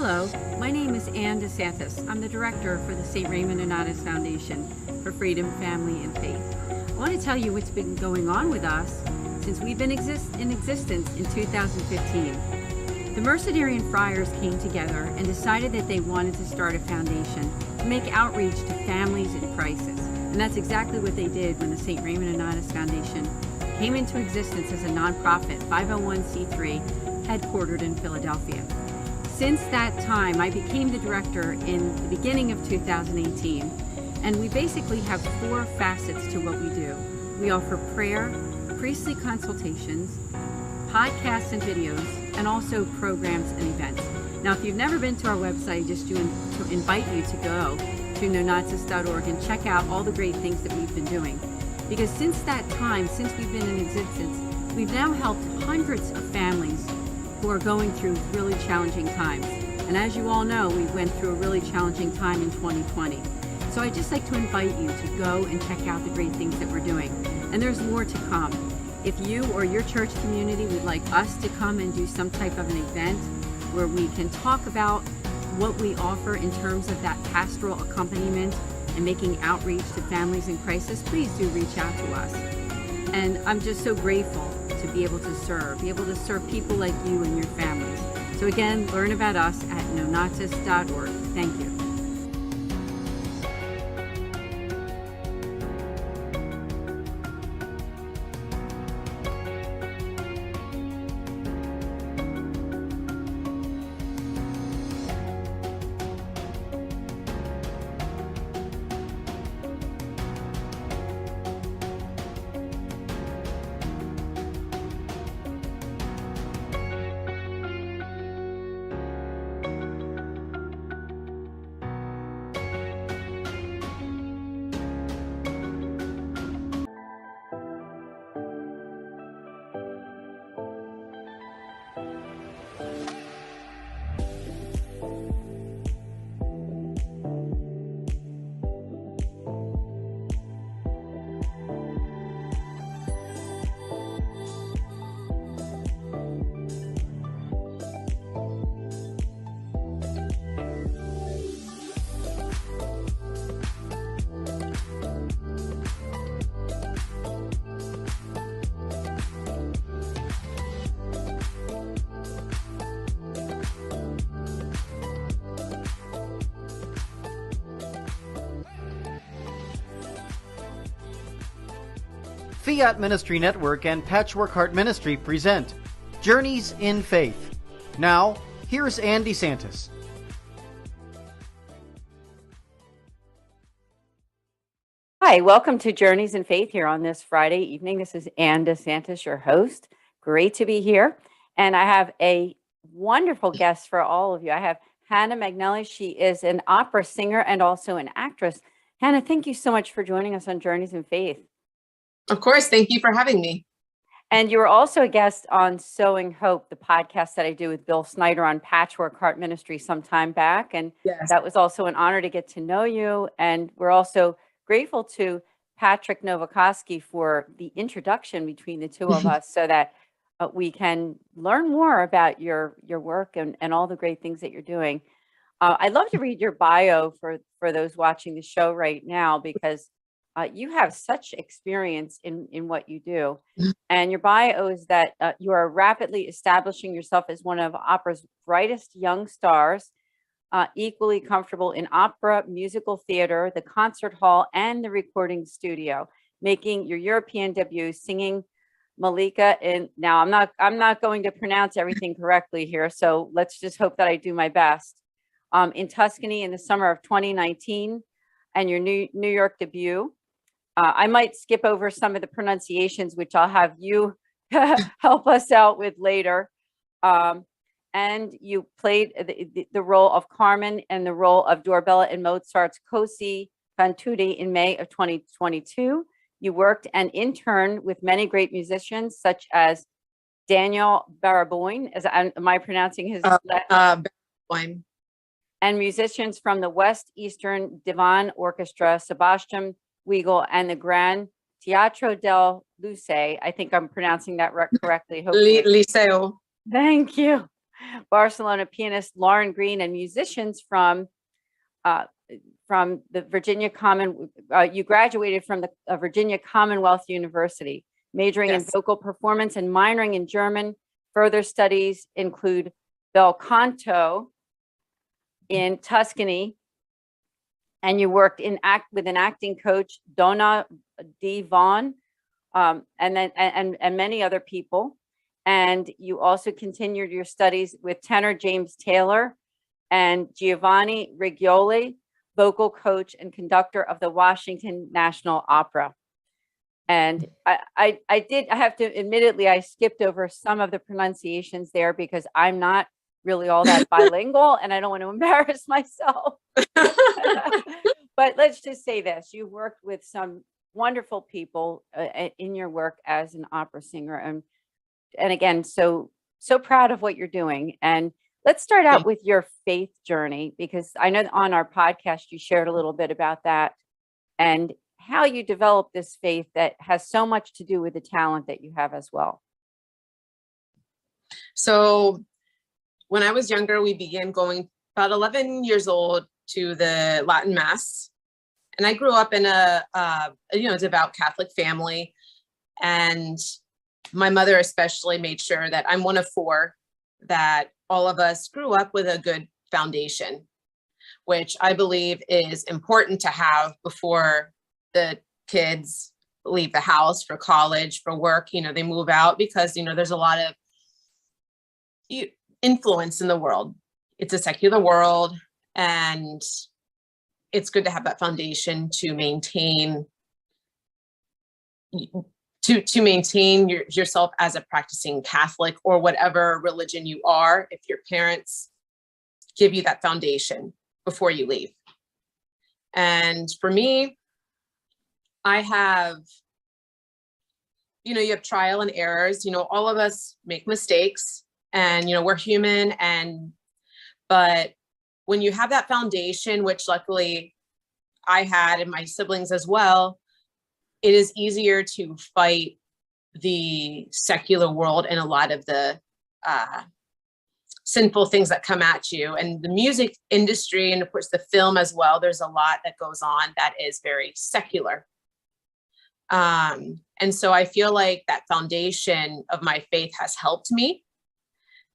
Hello, my name is Ann DeSantis. I'm the director for the St. Raymond Nonnatus Foundation for Freedom, Family, and Faith. I want to tell you what's been going on with us since we've been in existence in 2015. The Mercedarian friars came together and decided that they wanted to start a foundation to make outreach to families in crisis. And that's exactly what they did when the St. Raymond Nonnatus Foundation came into existence as a nonprofit 501c3 headquartered in Philadelphia. Since that time, I became the director in the beginning of 2018, and we basically have four facets to what we do. We offer prayer, priestly consultations, podcasts and videos, and also programs and events. Now, if you've never been to our website, just to invite you to go to nonatus.org and check out all the great things that we've been doing. Because since that time, since we've been in existence, we've now helped hundreds of families who are going through really challenging times. And as you all know, we went through a really challenging time in 2020. So I'd just like to invite you to go and check out the great things that we're doing. And there's more to come. If you or your church community would like us to come and do some type of an event where we can talk about what we offer in terms of that pastoral accompaniment and making outreach to families in crisis, please do reach out to us. And I'm just so grateful to be able to serve people like you and your families. So again, learn about us at nonatus.org. Thank you. Fiat Ministry Network and Patchwork Heart Ministry present Journeys in Faith. Now, here's Ann DeSantis. Hi, welcome to Journeys in Faith here on this Friday evening. This is Ann DeSantis, your host. Great to be here. And I have a wonderful guest for all of you. I have Hannah Magnelli. She is an opera singer and also an actress. Hannah, thank you so much for joining us on Journeys in Faith. Of course. Thank you for having me. And you were also a guest on Sowing Hope, the podcast that I do with Bill Snyder on Patchwork Heart Ministry some time back. And Yes. that was also an honor to get to know you. And we're also grateful to Patrick Novakoski for the introduction between the two of us so that we can learn more about your work and all the great things that you're doing. I'd love to read your bio for those watching the show right now, because you have such experience in what you do. And your bio is that you are rapidly establishing yourself as one of opera's brightest young stars, equally comfortable in opera, musical theater, the concert hall, and the recording studio, making your European debut singing Malika in, now I'm not going to pronounce everything correctly here, so let's just hope that I do my best, in Tuscany in the summer of 2019, and your New York debut. I might skip over some of the pronunciations, which I'll have you help us out with later. And you played the role of Carmen and the role of Dorabella in Mozart's Così fan tutte in May of 2022. You worked and interned with many great musicians, such as Daniel Baraboin. Am I pronouncing his last? Baraboin. And musicians from the West Eastern Divan Orchestra, Sebastian Weigel, and the Grand Teatro del Luce. I think I'm pronouncing that correctly. Hopefully. Liceo. Thank you. Barcelona pianist Lauren Green, and musicians uh, from the Virginia you graduated from the Virginia Commonwealth University, majoring in Yes. vocal performance and minoring in German. Further studies include bel canto in Tuscany, and you worked with an acting coach, Donna Devon, and many other people. And you also continued your studies with tenor James Taylor and Giovanni Rigioli, vocal coach and conductor of the Washington National Opera. And I have to, admittedly, I skipped over some of the pronunciations there because I'm not really all that bilingual and I don't want to embarrass myself. But let's just say this: you worked with some wonderful people in your work as an opera singer, and again, so proud of what you're doing. And let's start out with your faith journey, because I know on our podcast you shared a little bit about that and how you developed this faith that has so much to do with the talent that you have as well. So when I was younger, we began going about 11 years old to the Latin Mass. And I grew up in a devout Catholic family. And my mother especially made sure that I'm one of four, that all of us grew up with a good foundation, which I believe is important to have before the kids leave the house for college, for work. They move out, because, there's a lot of influence in the world. It's a secular world, and it's good to have that foundation to maintain yourself as a practicing Catholic, or whatever religion you are, if your parents give you that foundation before you leave. And for me, I have, you have trial and errors. All of us make mistakes, and, we're human. But when you have that foundation, which luckily I had, and my siblings as well, it is easier to fight the secular world and a lot of the sinful things that come at you. And the music industry, and of course the film as well, there's a lot that goes on that is very secular. And so I feel like that foundation of my faith has helped me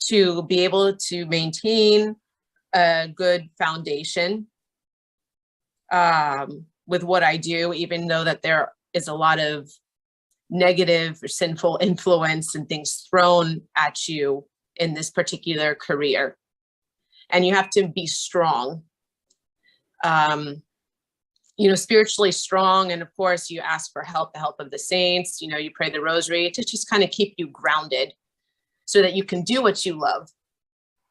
to be able to maintain a good foundation with what I do, even though that there is a lot of negative or sinful influence and things thrown at you in this particular career. And you have to be strong, spiritually strong. And of course you ask for help, the help of the saints, you pray the rosary to just kind of keep you grounded so that you can do what you love.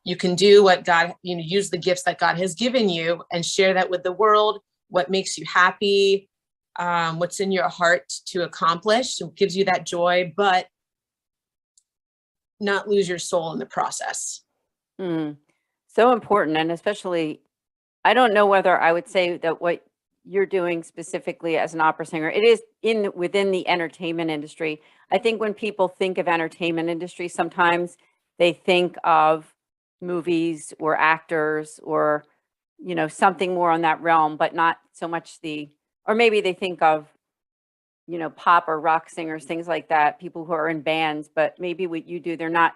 You can do what God, use the gifts that God has given you and share that with the world, what makes you happy, what's in your heart to accomplish, what gives you that joy, but not lose your soul in the process. So important. And especially, I don't know whether I would say that what you're doing specifically as an opera singer, it is within the entertainment industry. I think when people think of entertainment industry, sometimes they think of movies or actors or, something more on that realm, but not so much or maybe they think of, pop or rock singers, things like that, people who are in bands, but maybe what you do, they're not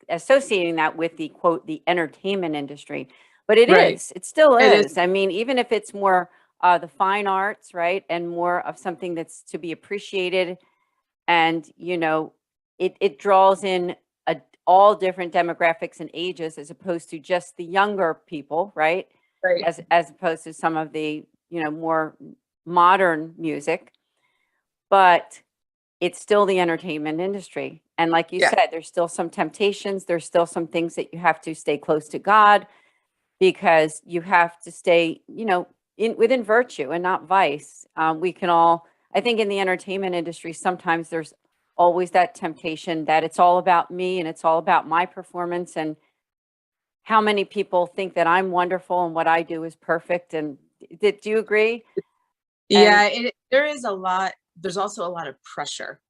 associating that with the quote, the entertainment industry, but it still is. I mean, even if it's more the fine arts, right? And more of something that's to be appreciated. And, it draws in all different demographics and ages, as opposed to just the younger people, right? As opposed to some of the, more modern music, but it's still the entertainment industry. And like you said, there's still some temptations. There's still some things that you have to stay close to God, because you have to stay, within virtue and not vice. We can all, I think in the entertainment industry, sometimes there's always that temptation that it's all about me and it's all about my performance, and how many people think that I'm wonderful and what I do is perfect. And do you agree? Yeah, there is a lot. There's also a lot of pressure.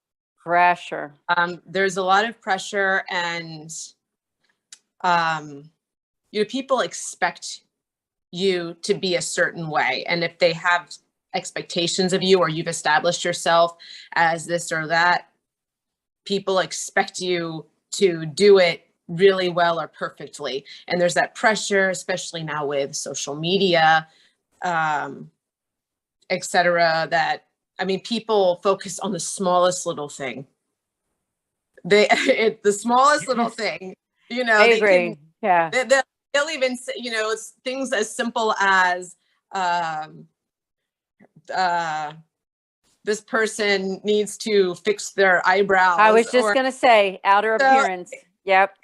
There's There's a lot of pressure, and people expect you to be a certain way. And if they have expectations of you, or you've established yourself as this or that, people expect you to do it really well or perfectly. And there's that pressure, especially now with social media, et cetera, that, I mean, people focus on the smallest little thing. The smallest little thing, I agree. Yeah. They'll even say, it's things as simple as, this person needs to fix their eyebrows. I was just going to say outer appearance. Yep.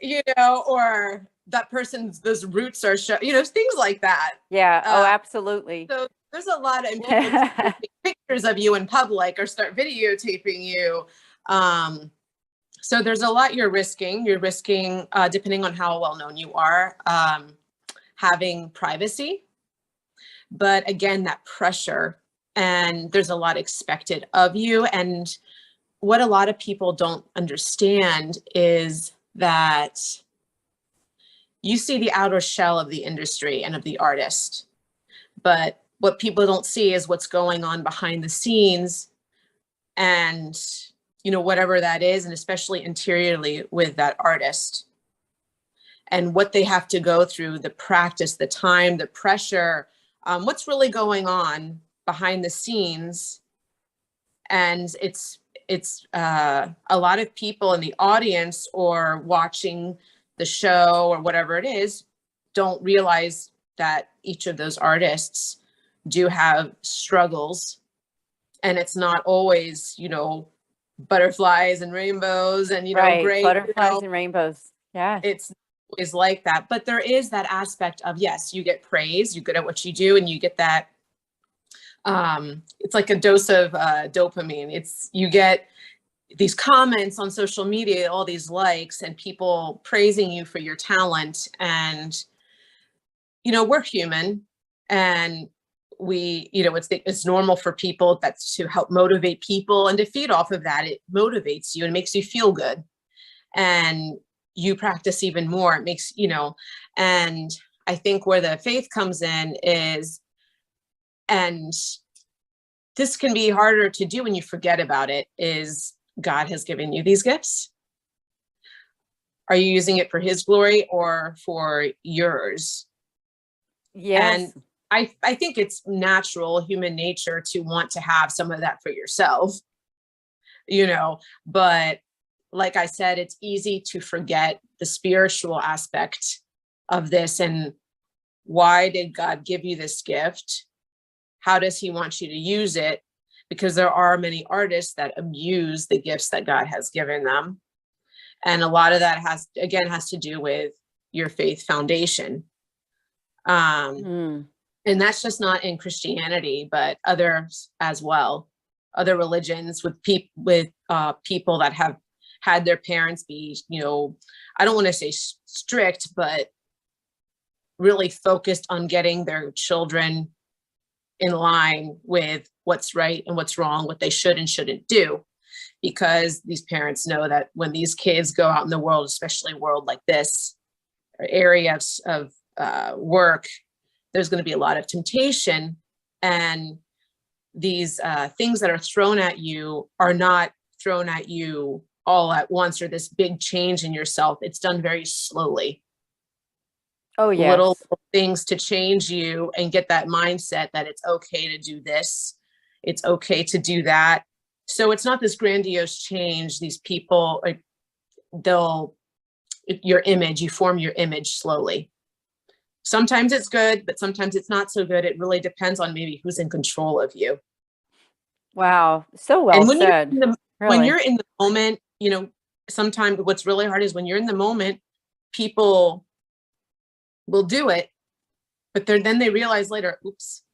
Or that person's, those roots are things like that. Yeah. Oh, absolutely. So there's a lot of people take pictures of you in public or start videotaping you. So there's a lot you're risking. You're risking, depending on how well known you are, having privacy. But again, that pressure, and there's a lot expected of you. And what a lot of people don't understand is that you see the outer shell of the industry and of the artist, but what people don't see is what's going on behind the scenes, and whatever that is, and especially interiorly with that artist, and what they have to go through, the practice, the time, the pressure, what's really going on behind the scenes. And it's a lot of people in the audience or watching the show or whatever it is don't realize that each of those artists do have struggles, and it's not always butterflies and rainbows and right. Great butterflies and rainbows. Yeah, it's always like that. But there is that aspect of, yes, you get praise, you're good at what you do, and you get that it's like a dose of dopamine. You get these comments on social media, all these likes, and people praising you for your talent. And we're human, and we, it's normal for people that's to help motivate people, and to feed off of that. It motivates you and makes you feel good, and you practice even more. It makes, and I think where the faith comes in is, and this can be harder to do when you forget about it, is God has given you these gifts. Are you using it for his glory or for yours? Yes. And I think it's natural human nature to want to have some of that for yourself, but like I said, it's easy to forget the spiritual aspect of this. And why did God give you this gift? How does he want you to use it? Because there are many artists that abuse the gifts that God has given them. And a lot of that has to do with your faith foundation. And that's just not in Christianity, but others as well, other religions with people that have had their parents be, I don't want to say strict, but really focused on getting their children in line with what's right and what's wrong, what they should and shouldn't do. Because these parents know that when these kids go out in the world, especially a world like this, or areas of work, there's going to be a lot of temptation, and these things that are thrown at you are not thrown at you all at once, or this big change in yourself. It's done very slowly. Oh, yes. Little things to change you and get that mindset that it's okay to do this. It's okay to do that. So it's not this grandiose change. These people, you form your image slowly. Sometimes it's good, but sometimes it's not so good. It really depends on maybe who's in control of you. Wow. So well said. When you're in the moment, sometimes what's really hard is when you're in the moment, people will do it, but then they realize later, oops,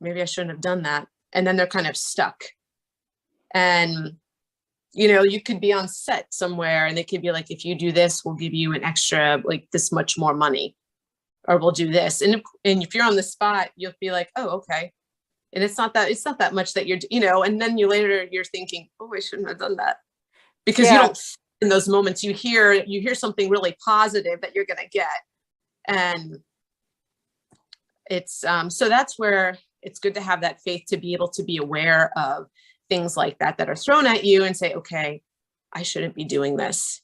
maybe I shouldn't have done that. And then they're kind of stuck. And, you could be on set somewhere and they could be like, if you do this, we'll give you an extra, like this much more money, or we'll do this. And if you're on the spot, you'll be like, oh, okay. And it's not that much that you're, and then you're thinking, oh, I shouldn't have done that, because you don't feel in those moments you hear something really positive that you're going to get. And it's so that's where it's good to have that faith, to be able to be aware of things like that are thrown at you and say, okay, I shouldn't be doing this,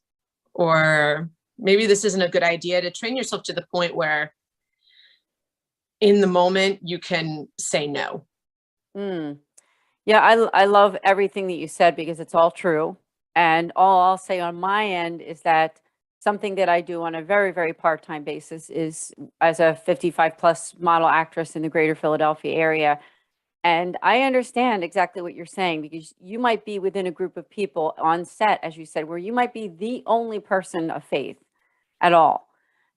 or maybe this isn't a good idea. To train yourself to the point where in the moment you can say no. Yeah, I love everything that you said, because it's all true. And all I'll say on my end is that something that I do on a very, very part-time basis is, as a 55 plus model actress in the greater Philadelphia area. And I understand exactly what you're saying, because you might be within a group of people on set, as you said, where you might be the only person of faith at all.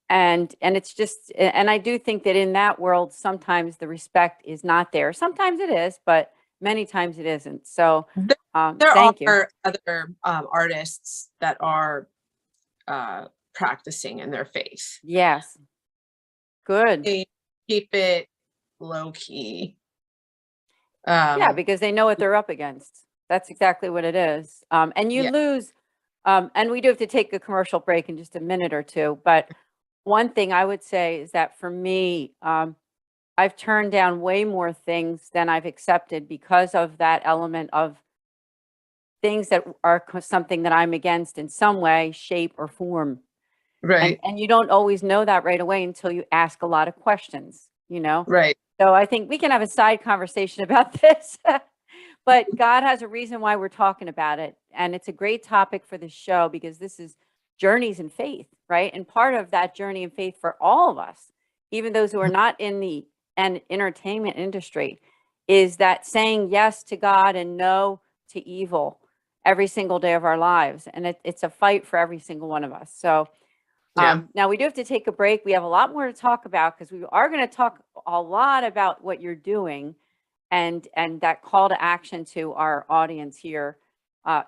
And it's just, and I do think that in that world, sometimes the respect is not there. Sometimes it is, but many times it isn't. So there thank you. are other artists that are practicing in their faith. Yes. Good. They keep it low key. Yeah, because they know what they're up against. That's exactly what it is. And you lose, and we do have to take a commercial break in just a minute or two. But one thing I would say is that for me, I've turned down way more things than I've accepted because of that element of things that are something that I'm against in some way, shape, or form. Right. And you don't always know that right away until you ask a lot of questions, you know? Right. So I think we can have a side conversation about this, but God has a reason why we're talking about it. And it's a great topic for the show, because this is journeys in faith, right? And part of that journey in faith for all of us, even those who are not in the entertainment industry, is that saying yes to God and no to evil every single day of our lives. And it's a fight for every single one of us. So now we do have to take a break. We have a lot more to talk about, because we are going to talk a lot about what you're doing and that call to action to our audience here,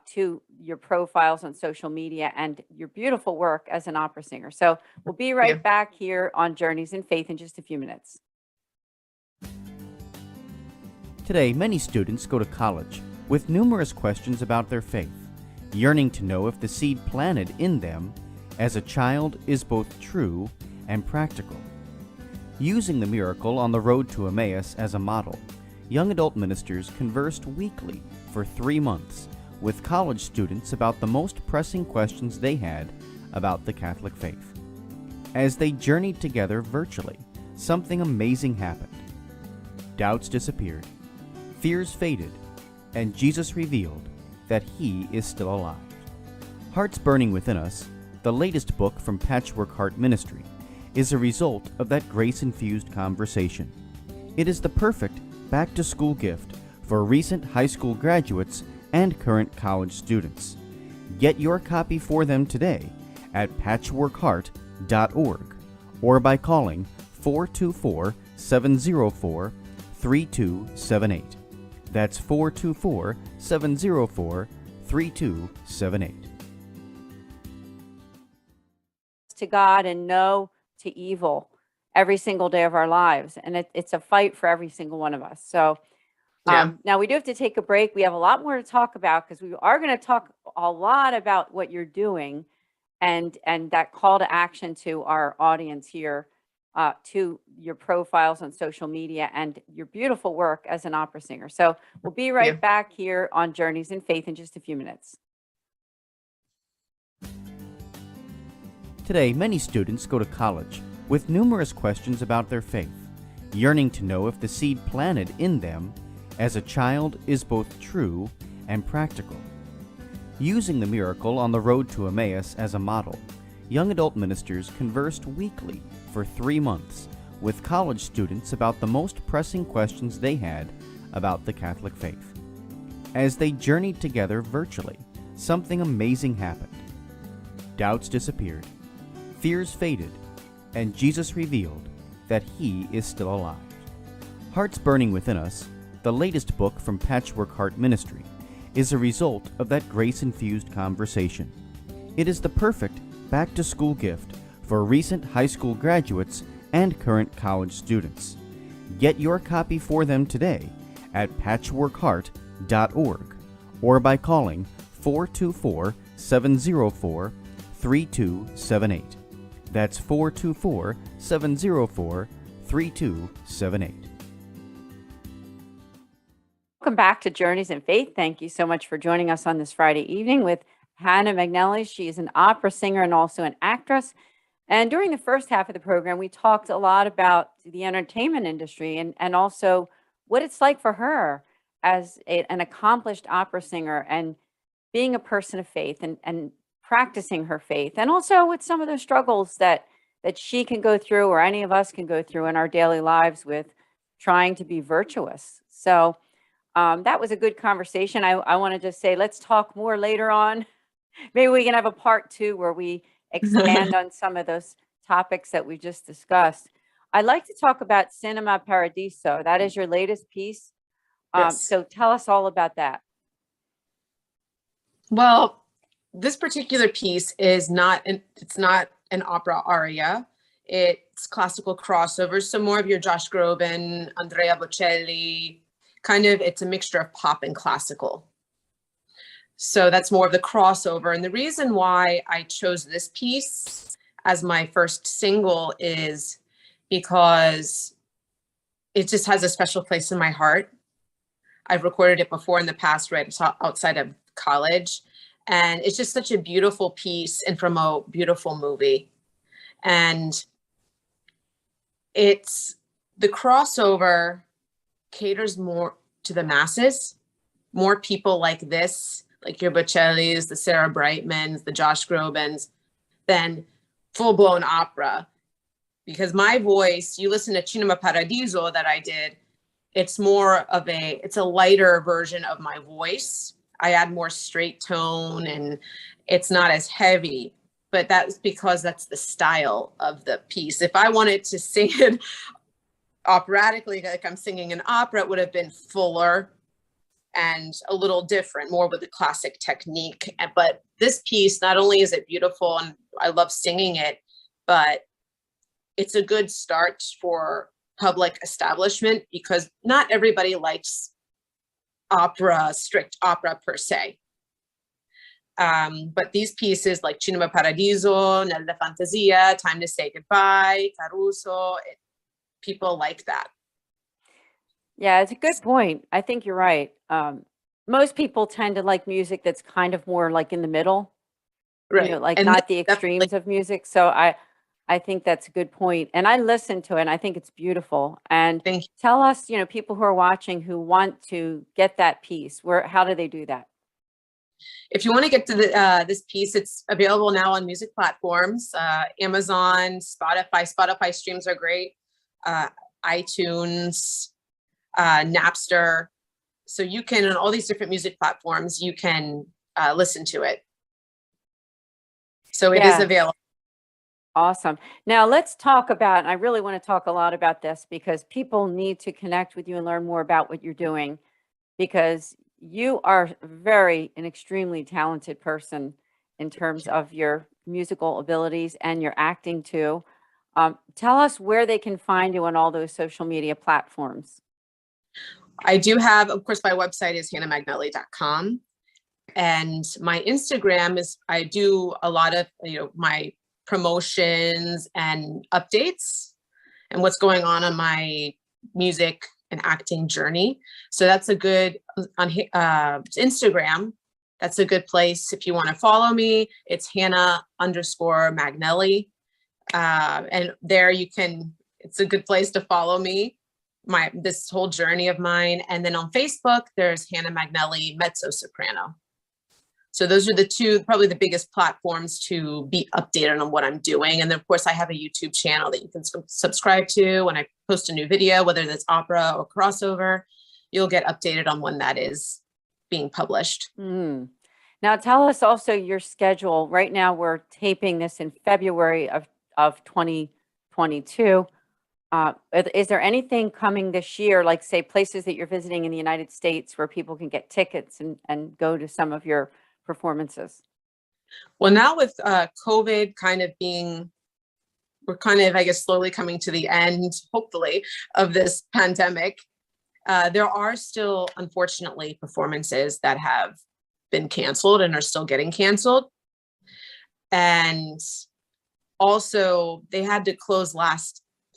to your profiles on social media and your beautiful work as an opera singer. So we'll be right back here on Journeys in Faith in just a few minutes. Today, many students go to college with numerous questions about their faith, yearning to know if the seed planted in them as a child is both true and practical. Using the miracle on the road to Emmaus as a model, young adult ministers conversed weekly for 3 months with college students about the most pressing questions they had about the Catholic faith. As they journeyed together virtually, something amazing happened. Doubts disappeared, fears faded, and Jesus revealed that He is still alive. Hearts Burning Within Us, the latest book from Patchwork Heart Ministry, is a result of that grace-infused conversation. It is the perfect back-to-school gift for recent high school graduates and current college students. Get your copy for them today at patchworkheart.org or by calling 424-704-3278. That's 424-704-3278. To God and no to evil every single day of our lives. And it's a fight for every single one of us. So now we do have to take a break. We have a lot more to talk about, because we are going to talk a lot about what you're doing and that call to action to our audience here, to your profiles on social media and your beautiful work as an opera singer. So we'll be right back here on Journeys in Faith in just a few minutes. Today, many students go to college with numerous questions about their faith, yearning to know if the seed planted in them as a child is both true and practical. Using the miracle on the road to Emmaus as a model, young adult ministers conversed weekly for 3 months with college students about the most pressing questions they had about the Catholic faith. As they journeyed together virtually, something amazing happened. Doubts disappeared, fears faded, and Jesus revealed that He is still alive. Hearts Burning Within Us, the latest book from Patchwork Heart Ministry, is a result of that grace-infused conversation. It is the perfect back-to-school gift for recent high school graduates and current college students. Get your copy for them today at patchworkheart.org or by calling 424 424-704-3278. That's 424-704-3278. Welcome back to Journeys in Faith. Thank you so much for joining us on this Friday evening with Hannah Magnelli. She is an opera singer and also an actress. And during the first half of the program, we talked a lot about the entertainment industry and also what it's like for her as an accomplished opera singer and being a person of faith and practicing her faith, and also with some of the struggles that she can go through, or any of us can go through in our daily lives with trying to be virtuous. So that was a good conversation. I want to just say, let's talk more later on. Maybe we can have a part 2 where we expand on some of those topics that we just discussed. I'd like to talk about Cinema Paradiso. That is your latest piece. Yes. So tell us all about that. Well, this particular piece is it's not an opera aria. It's classical crossovers. So more of your Josh Groban, Andrea Bocelli, it's a mixture of pop and classical. So that's more of the crossover. And the reason why I chose this piece as my first single is because it just has a special place in my heart. I've recorded it before in the past, right outside of college. And it's just such a beautiful piece and from a beautiful movie. And it's the crossover caters more to the masses, more people like this, like your Bocellis, the Sarah Brightmans, the Josh Grobans, than full-blown opera. Because my voice, you listen to Cinema Paradiso that I did, it's more of it's a lighter version of my voice. I add more straight tone and it's not as heavy, but that's because that's the style of the piece. If I wanted to sing it operatically, like I'm singing an opera, it would have been fuller and a little different, more with the classic technique. But this piece, not only is it beautiful and I love singing it, but it's a good start for public establishment because not everybody likes strict opera per se. But these pieces like Cinema Paradiso, Nella Fantasia, Time to Say Goodbye, Caruso, people like that. Yeah, it's a good point. I think you're right. Most people tend to like music that's kind of more like in the middle, Right. like And not the extremes of music. So I think that's a good point. And I listened to it and I think it's beautiful. And tell us, people who are watching who want to get that piece, how do they do that? If you want to get to this piece, it's available now on music platforms, Amazon, Spotify. Spotify streams are great. iTunes, Napster. So you can, on all these different music platforms, you can listen to it. So it is available. Awesome. Now let's talk about, and I really want to talk a lot about this because people need to connect with you and learn more about what you're doing, because you are an extremely talented person in terms of your musical abilities and your acting too. Tell us where they can find you on all those social media platforms. I do have, of course, my website is hannahmagnelli.com. And my Instagram is, I do a lot of, my promotions and updates and what's going on my music and acting journey. So that's a good, on Instagram, that's a good place. If you want to follow me, it's Hannah_Magnelli. And there it's a good place to follow me, this whole journey of mine. And then on Facebook, there's Hannah Magnelli Mezzo Soprano. So those are the two, probably the biggest platforms to be updated on what I'm doing. And then of course I have a YouTube channel that you can subscribe to. When I post a new video, whether that's opera or crossover, you'll get updated on when that is being published. Now tell us also your schedule. Right now we're taping this in February of 2022. Is there anything coming this year, like say places that you're visiting in the United States where people can get tickets and go to some of your performances? Well, now with COVID we're I guess, slowly coming to the end, hopefully, of this pandemic. There are still, unfortunately, performances that have been canceled and are still getting canceled. And also they had to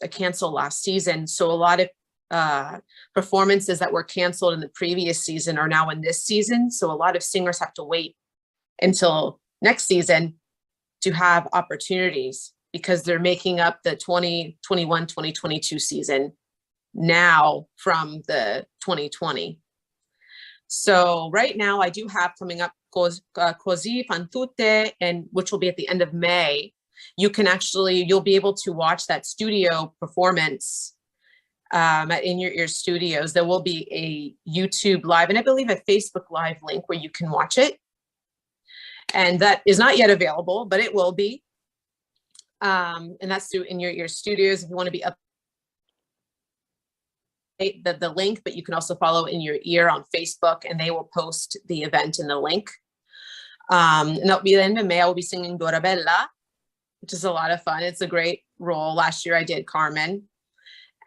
cancel last season. So a lot of performances that were canceled in the previous season are now in this season. So a lot of singers have to wait until next season to have opportunities because they're making up the 2021-2022 season now from the 2020. So right now I do have coming up Così fan tutte, and which will be at the end of May. You'll be able to watch that studio performance at In Your Ear Studios. There will be a YouTube live and I believe a Facebook live link where you can watch it. And that is not yet available, but it will be. And that's through In Your Ear Studios. If you want to be up the link, but you can also follow In Your Ear on Facebook and they will post the event in the link. And that'll be the end of May. I will be singing Dorabella, which is a lot of fun. It's a great role. Last year I did Carmen.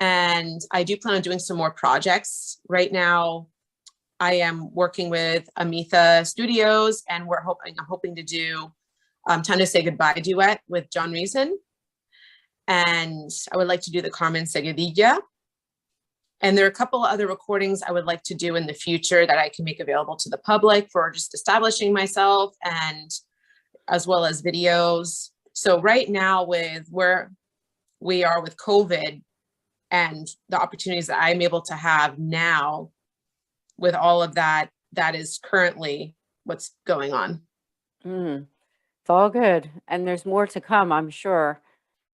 And I do plan on doing some more projects. Right now, I am working with Amitha Studios, and I'm hoping to do Time to Say Goodbye duet with John Reason. And I would like to do the Carmen Seguidilla. And there are a couple of other recordings I would like to do in the future that I can make available to the public for just establishing myself, and as well as videos. So right now with where we are with COVID and the opportunities that I'm able to have now with all of that, that is currently what's going on. It's all good. And there's more to come, I'm sure.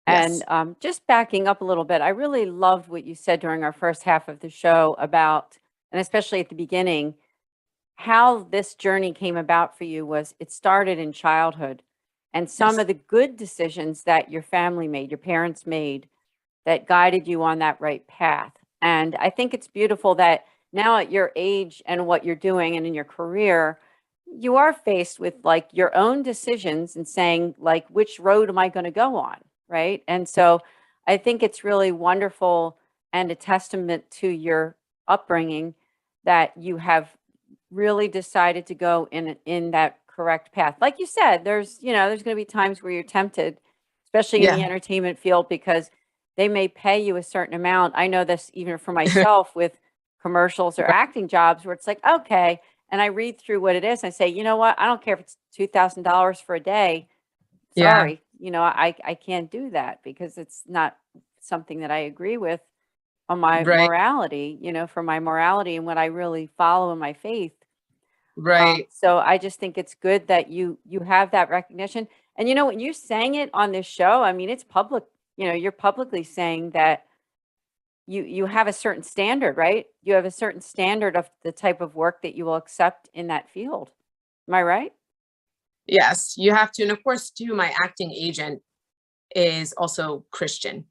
Yes. And just backing up a little bit, I really loved what you said during our first half of the show about, and especially at the beginning, how this journey came about for you was it started in childhood. And some Yes. of the good decisions that your family made, your parents made, that guided you on that right path. And I think it's beautiful that now at your age and what you're doing and in your career, you are faced with like your own decisions and saying like, which road am I going to go on? Right. And so I think it's really wonderful and a testament to your upbringing that you have really decided to go in that correct path. Like you said, there's going to be times where you're tempted, especially in the Yeah. entertainment field, because they may pay you a certain amount. I know this even for myself with commercials or acting jobs where it's like, okay. And I read through what it is. And I say, you know what? I don't care if it's $2,000 for a day. Yeah. Sorry, I can't do that because it's not something that I agree with on my Right. morality, for my morality and what I really follow in my faith. Right. So I just think it's good that you have that recognition. And when you sang it on this show, I mean, it's public, you're publicly saying that you have a certain standard, right? You have a certain standard of the type of work that you will accept in that field. Am I right? Yes, you have to. And of course, too, my acting agent is also Christian.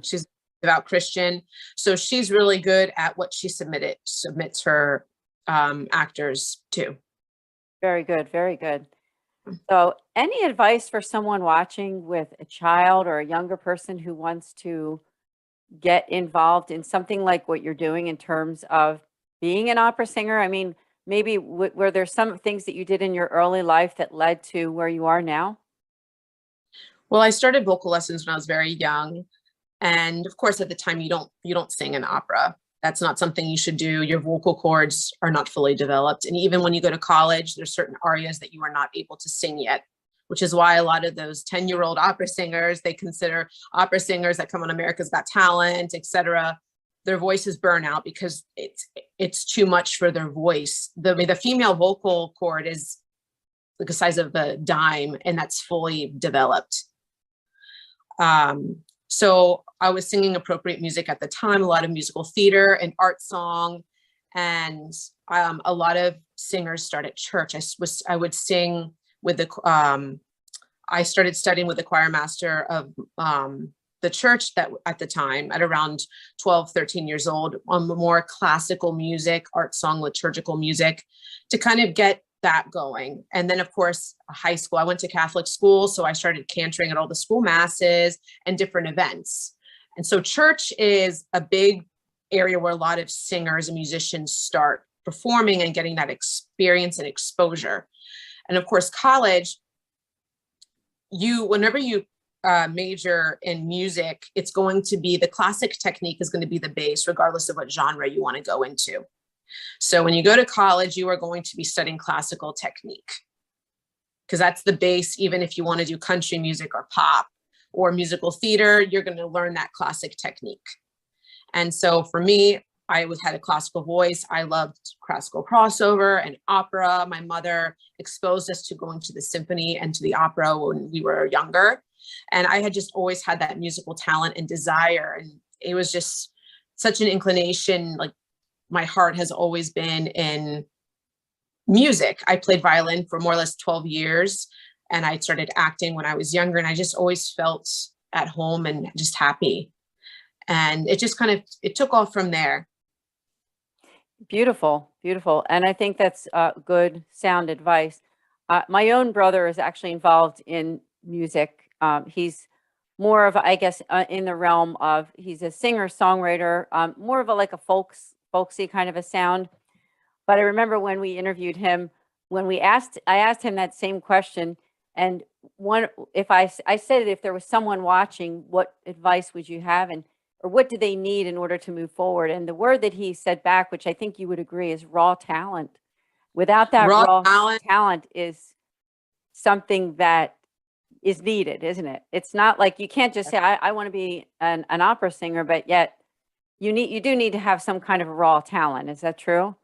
She's devout Christian. So she's really good at what she submits her actors to. Very good. Very good. So any advice for someone watching with a child or a younger person who wants to get involved in something like what you're doing in terms of being an opera singer? I mean, maybe were there some things that you did in your early life that led to where you are now? Well, I started vocal lessons when I was very young. And of course, at the time, you don't sing in opera. That's not something you should do. Your vocal cords are not fully developed. And even when you go to college, there's certain arias that you are not able to sing yet, which is why a lot of those 10-year-old opera singers, they consider opera singers that come on America's Got Talent, etc., their voices burn out because it's too much for their voice. The female vocal cord is like the size of a dime, and that's fully developed. So I was singing appropriate music at the time, a lot of musical theater and art song, and a lot of singers start at church. I would sing with I started studying with the choir master of the church that at the time at around 12, 13 years old on more classical music, art song, liturgical music to kind of get that going. And then of course, high school, I went to Catholic school. So I started cantering at all the school masses and different events. And so church is a big area where a lot of singers and musicians start performing and getting that experience and exposure. And of course, college, whenever you major in music, it's going to be, the classic technique is going to be the base, regardless of what genre you want to go into. So when you go to college, you are going to be studying classical technique, because that's the base. Even if you want to do country music or pop or musical theater, you're going to learn that classic technique. And so for me, I had a classical voice. I loved classical crossover and opera. My mother exposed us to going to the symphony and to the opera when we were younger. And I had just always had that musical talent and desire. And it was just such an inclination. Like, my heart has always been in music. I played violin for more or less 12 years, and I started acting when I was younger, and I just always felt at home and just happy. And it just it took off from there. Beautiful, beautiful. And I think that's good, sound advice. My own brother is actually involved in music. He's more of, I guess, in the realm of, he's a singer, songwriter, more of like a folksy kind of a sound. But I remember when we interviewed him, I asked him that same question. And I said, if there was someone watching, what advice would you have? Or what do they need in order to move forward? And the word that he said back, which I think you would agree, is raw talent. Without that raw talent is something that is needed, isn't it? It's not like, you can't just say, I want to be an opera singer, but yet you do need to have some kind of raw talent. Is that true?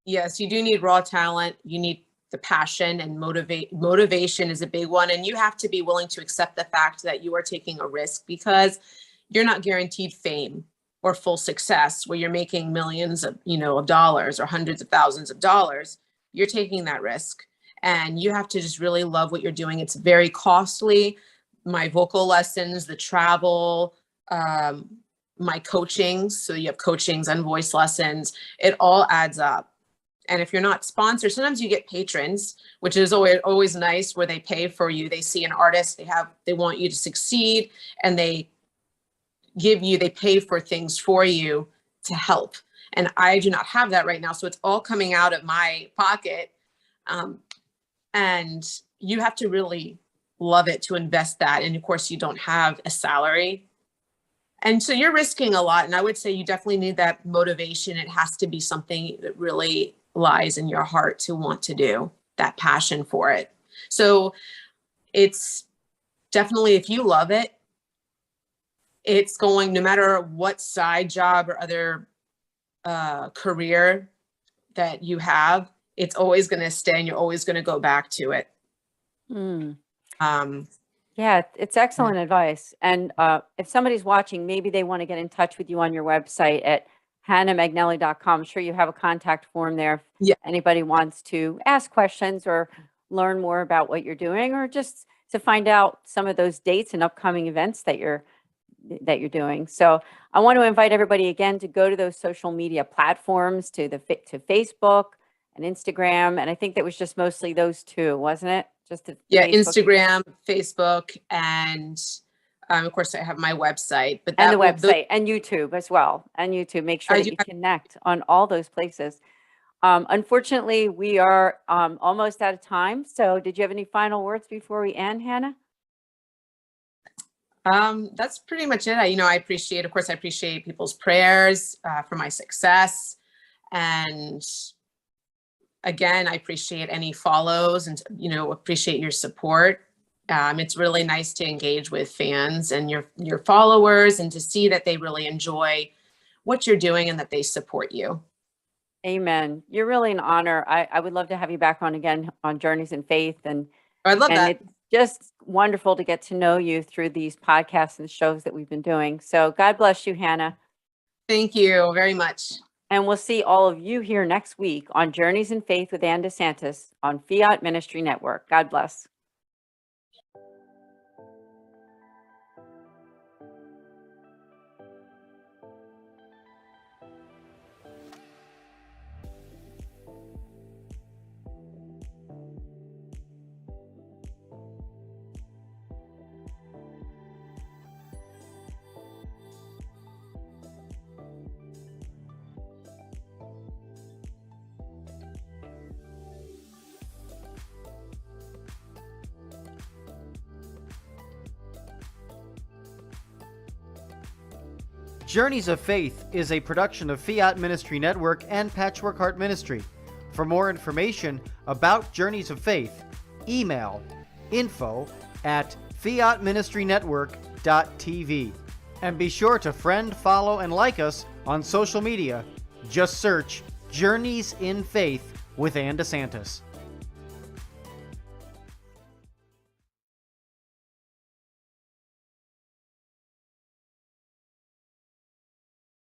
Yes, you do need raw talent. You need the passion, and motivation is a big one. And you have to be willing to accept the fact that you are taking a risk, because you're not guaranteed fame or full success where you're making millions of dollars or hundreds of thousands of dollars. You're taking that risk, and you have to just really love what you're doing. It's very costly. My vocal lessons, the travel, my coachings. So you have coachings and voice lessons. It all adds up. And if you're not sponsored, sometimes you get patrons, which is always nice, where they pay for you. They see an artist, they want you to succeed, and they pay for things for you to help. And I do not have that right now. So it's all coming out of my pocket. And you have to really love it to invest that. And of course, you don't have a salary. And so you're risking a lot. And I would say you definitely need that motivation. It has to be something that really lies in your heart to want to do, that passion for it. So it's definitely, if you love it, it's going, no matter what side job or other career that you have, it's always going to stay, and you're always going to go back to it. Yeah, it's excellent advice. And if somebody's watching, maybe they want to get in touch with you on your website at hannahmagnelli.com. I'm sure you have a contact form there if anybody wants to ask questions or learn more about what you're doing, or just to find out some of those dates and upcoming events that you're doing. So I want to invite everybody again to go to those social media platforms, to Facebook and Instagram. And I think that was just mostly those two, wasn't it? Facebook. Instagram, Facebook, and of course I have my website, and the website and YouTube as well. And YouTube, make sure that you connect on all those places. Unfortunately, we are almost out of time. So did you have any final words before we end, Hannah? That's pretty much it. I appreciate people's prayers for my success. And again, I appreciate any follows, and, appreciate your support. It's really nice to engage with fans and your followers, and to see that they really enjoy what you're doing and that they support you. Amen. You're really an honor. I would love to have you back on again on Journeys in Faith. And I'd love that. It's just wonderful to get to know you through these podcasts and shows that we've been doing. So God bless you, Hannah. Thank you very much. And we'll see all of you here next week on Journeys in Faith with Ann DeSantis on Fiat Ministry Network. God bless. Journeys of Faith is a production of Fiat Ministry Network and Patchwork Heart Ministry. For more information about Journeys of Faith, email info@fiatministrynetwork.tv. And be sure to friend, follow, and like us on social media. Just search Journeys in Faith with Ann DeSantis.